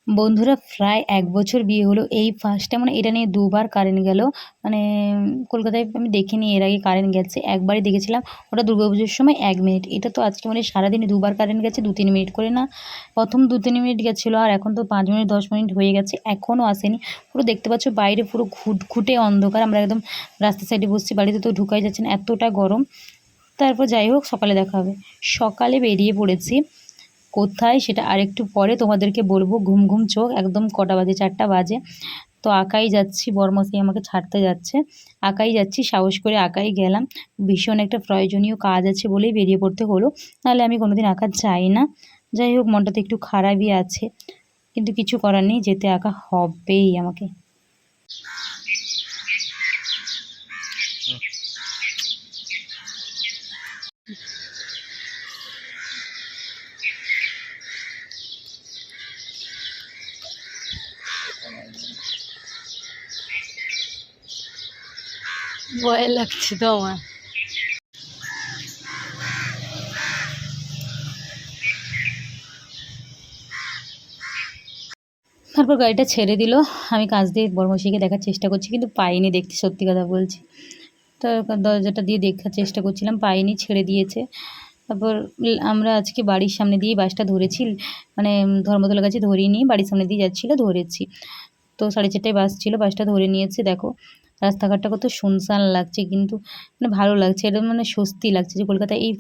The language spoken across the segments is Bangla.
বন্ধুরা প্রায় ১ বছর বিয়ে হলো। এই ফার্স্ট টাইম মানে এটা নিয়ে ২ বার কারেন্ট গেল। মানে কলকাতায় আমি দেখিনি এর আগে কারেন্ট গেছে। একবারই দেখেছিলাম ওটা দুর্গাপুজোর সময় ১ মিনিট। এটা তো আজকে মানে সারাদিনে ২ বার কারেন্ট গেছে ২-৩ মিনিট করে না। প্রথম ২-৩ মিনিট গেছিলো আর এখন তো ৫ মিনিট ১০ মিনিট হয়ে গেছে এখনও আসেনি। পুরো দেখতে পাচ্ছ বাইরে পুরো ঘুটঘুটে অন্ধকার। আমরা একদম রাস্তার সাইডে বসছি, বাড়িতে তো ঢুকাই যাচ্ছে না, এতটা গরম। তারপর যাই হোক সকালে দেখা হবে। সকালে বেরিয়ে পড়েছি। কোথায় সেটা আরেকটু পরে তোমাদেরকে বলবো। ঘুম ঘুম চোখ, একদম কটা বাজে? ৪টা বাজে। তো একাই যাচ্ছি, বরমশাই আমাকে ছাড়তে যাচ্ছে। একাই যাচ্ছি, সাহস করে একাই গেলাম। ভীষণ একটা প্রয়োজনীয় কাজ আছে বলেই বেরিয়ে পড়তে হলো, নাহলে আমি কোনোদিন একা যাই না। যাই হোক মনটাতে একটু খারাপই আছে, কিন্তু কিছু করার নেই, যেতে একা হবেই আমাকে। ভয় লাগছে তো আমার। তারপর গাড়িটা ছেড়ে দিল। আমি কাছ দিয়ে বড়মশাইকে দেখার চেষ্টা করছি, কিন্তু পাইনি দেখতে, সত্যি কথা বলছি। তো দরজাটা দিয়ে দেখার চেষ্টা করছিলাম, পাইনি, ছেড়ে দিয়েছে। তারপর আমরা আজকে বাড়ির সামনে দিয়েই বাসটা ধরেছি, মানে ধর্মতলার কাছে ধরিনি, বাড়ির সামনে দিয়ে যাচ্ছিলো, ধরেছি। তো 4:30টায় বাস ছিল, বাসটা ধরে নিয়েছি। দেখো রাস্তাঘাটটা কত শুনশান লাগছে, কিন্তু মানে ভালো লাগছে, এটা মানে স্বস্তি লাগছে যে কলকাতায় এই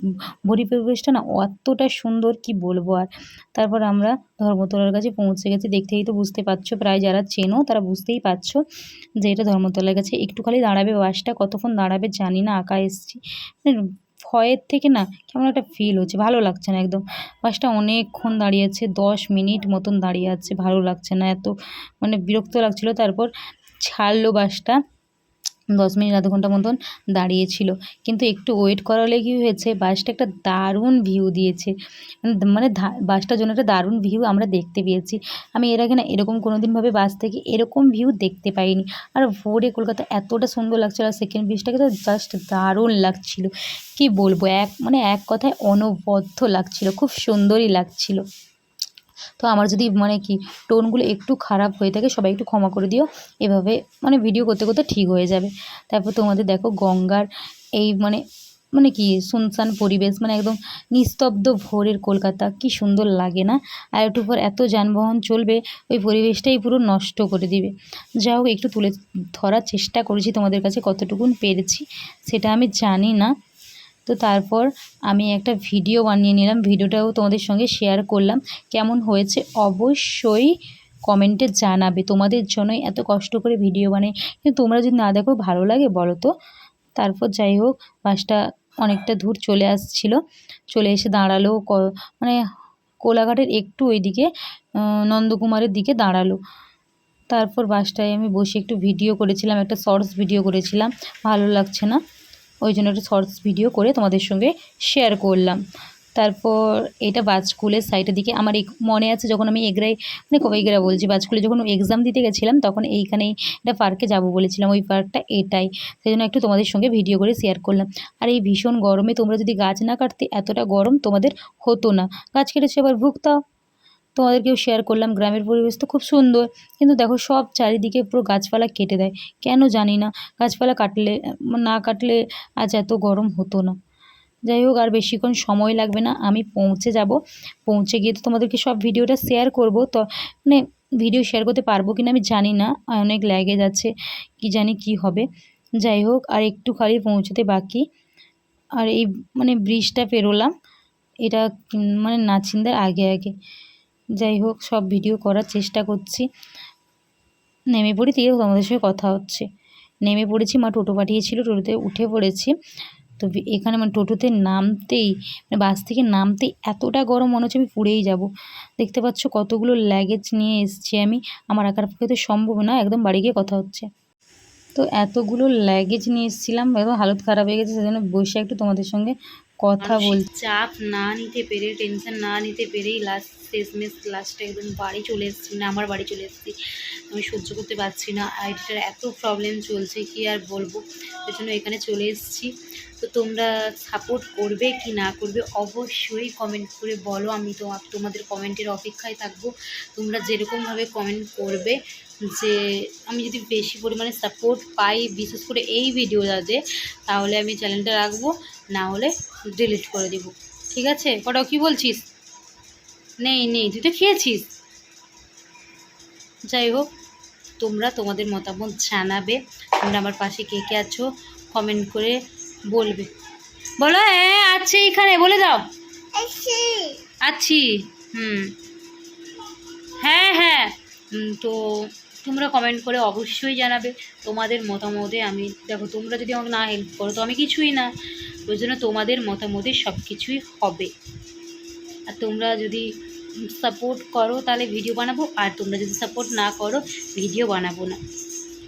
ভরি পরিবেশটা না অতটা সুন্দর, কি বলবো আর। তারপর আমরা ধর্মতলার কাছে পৌঁছে গেছি। দেখতেই তো বুঝতে পারছো, প্রায় যারা চেনো তারা বুঝতেই পারছো যে এটা ধর্মতলার কাছে। একটু খালি দাঁড়াবে বাসটা, কতক্ষণ দাঁড়াবে জানি না, একা এসছি, মানে ভয়ের থেকে না কেমন একটা ফিল হচ্ছে, ভালো লাগছে না একদম। বাসটা অনেকক্ষণ দাঁড়িয়ে আছে, 10 মিনিট মতন দাঁড়িয়ে আছে, ভালো লাগছে না, এত মানে বিরক্ত লাগছিলো। তারপর ছাড়লো বাসটা, 10 মিনিট আধ ঘন্টা মতন দাঁড়িয়েছিল, কিন্তু একটু ওয়েট করালে কি হয়েছে, বাসটা একটা দারুণ ভিউ দিয়েছে। মানে বাসটার জন্য একটা দারুণ ভিউ আমরা দেখতে পেয়েছি। আমি এর আগে না এরকম কোনোদিন ভাবে বাস থেকে এরকম ভিউ দেখতে পাইনি। আর ভোরে কলকাতা এতটা সুন্দর লাগছিল, আর সেকেন্ড ব্রিজটাকে তো জাস্ট দারুণ লাগছিল, কি বলবো, এক কথায় অনবদ্য লাগছিল, খুব সুন্দরই লাগছিল। তো আমার যদি মানে কি টোনগুলো একটু খারাপ হয়ে থাকে, সবাই একটু ক্ষমা করে দিও। এভাবে মানে ভিডিও করতে করতে ঠিক হয়ে যাবে। তারপর তোমাদের দেখো গঙ্গার এই মানে মানে কি শুনশান পরিবেশ, মানে একদম নিস্তব্ধ ভোরের কলকাতা, কি সুন্দর লাগে না? আর একটু পর এত যানবাহন চলবে, ওই পরিবেশটাই পুরো নষ্ট করে দিবে। যা হোক একটু তুলে ধরার চেষ্টা করেছি তোমাদের কাছে, কতটুকুন পেরেছি সেটা আমি জানি না। তো তারপর আমি একটা ভিডিও বানিয়ে নিলাম, ভিডিওটাও তোমাদের সঙ্গে শেয়ার করলাম। কেমন হয়েছে অবশ্যই কমেন্টে জানাবে, তোমাদের জন্যই এত কষ্ট করে ভিডিও বানাই, কিন্তু তোমরা যদি না দেখো ভালো লাগে বলো তো? তারপর যাই হোক বাসটা অনেকটা দূর চলে আসছিল, চলে এসে দাঁড়ালো মানে কোলাঘাটের একটু ওইদিকে, নন্দকুমারের দিকে দাঁড়ালো। তারপর বাসটায় আমি বসে একটু ভিডিও করেছিলাম, একটা শর্টস ভিডিও করেছিলাম, ভালো লাগছে না ওই জন্য একটা শর্টস ভিডিও করে তোমাদের সঙ্গে শেয়ার করলাম। তারপর এটা বাজকুলের সাইডের দিকে আমার মনে আছে, যখন আমি এগরাই মানে কবে এগরা বলছি, বাজকুলে যখন এক্সাম দিতে গেছিলাম তখন এইখানেই একটা পার্কে যাব বলেছিলাম, ওই পার্কটা এটাই, সেই জন্য একটু তোমাদের সঙ্গে ভিডিও করে শেয়ার করলাম। আর এই ভীষণ গরমে তোমরা যদি গাছ না কাটতে এতটা গরম তোমাদের হতো না। গাছ কেটেছে আবার ভুগতাও। তোমাদেরকেও শেয়ার করলাম, গ্রামের পরিবেশ তো খুব সুন্দর, কিন্তু দেখো সব চারিদিকে পুরো গাছপালা কেটে দেয়, কেন জানি না। গাছপালা না কাটলে আজ এত গরম হতো না। যাই হোক আর বেশিক্ষণ সময় লাগবে না, আমি পৌঁছে যাব। পৌঁছে গিয়ে তো তোমাদেরকে সব ভিডিওটা শেয়ার করব। তো মানে ভিডিও শেয়ার করতে পারবো কিনা আমি জানি না, অনেক ল্যাগে যাচ্ছে, কি জানি কি হবে। যাই হোক আর একটু খালি পৌঁছতে বাকি। আর এই মানে ব্রিজটা পেরোলাম, এটা মানে নাচিন্দার আগে আগে। যাই হোক সব ভিডিও করার চেষ্টা করছি। নেমে পড়ি, দিয়ে তোমাদের সঙ্গে কথা হচ্ছে। নেমে পড়েছি, মা টোটো পাঠিয়েছিল, টোটোতে উঠে পড়েছি। তো এখানে মানে টোটোতে নামতেই মানে বাস থেকে নামতেই এতটা গরম, মনে হচ্ছে আমি পুড়েই যাব। দেখতে পাচ্ছ কতগুলো লাগেজ নিয়ে এসছি আমি, আমার একার পক্ষে তো সম্ভব না, একদম বাড়ি গিয়ে কথা হচ্ছে। তো এতগুলো লাগেজ নিয়ে এসেছিলাম, একদম হালত খারাপ হয়ে গেছে, সেজন্য বসে একটু তোমাদের সঙ্গে কথা বল। চাপ না নিতে পেরে, টেনশন না নিতে পেরেই লাস্টে একদম বাড়ি চলে এসেছি, মানে আমার বাড়ি চলে এসেছি। আমি সহ্য করতে পারছি না, আইডিটার এত প্রবলেম চলছে কি আর বলবো, ওই জন্য এখানে চলে এসেছি। তো তোমরা সাপোর্ট করবে কি না করবে অবশ্যই কমেন্ট করে বলো, আমি তো তোমাদের কমেন্টের অপেক্ষায় থাকবো। তোমরা যেরকমভাবে কমেন্ট করবে, যে আমি যদি বেশি পরিমাণে সাপোর্ট পাই, বিশেষ করে এই ভিডিওটাতে, তাহলে আমি চ্যানেলটা রাখবো, না হলে ডিলিট করে দেবো, ঠিক আছে? ওটাও কি বলছিস? নেই তুই তো খেয়েছিস। যাই হোক, তোমরা তোমাদের মতামত জানাবে, তোমরা আমার পাশে কে কে আছো কমেন্ট করে বলবে। বলো হ্যাঁ আছি এখানে, বলে দাও আছি। হ্যাঁ তো তোমরা কমেন্ট করে অবশ্যই জানাবে তোমাদের মতামতে। আমি দেখো, তোমরা যদি আমাকে না হেল্প করো তো আমি কিছুই না, ওই জন্য তোমাদের মতামতে সব কিছুই হবে। আর তোমরা যদি সাপোর্ট করো তাহলে ভিডিও বানাবো, আর তোমরা যদি সাপোর্ট না করো ভিডিও বানাবো না,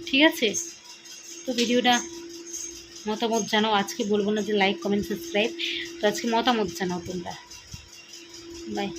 ঠিক আছে? তো ভিডিওটা মতামত জানাও, আজকে বলবো না যে লাইক কমেন্ট সাবস্ক্রাইব, তো আজকে মতামত জানাও তোমরা। বাই।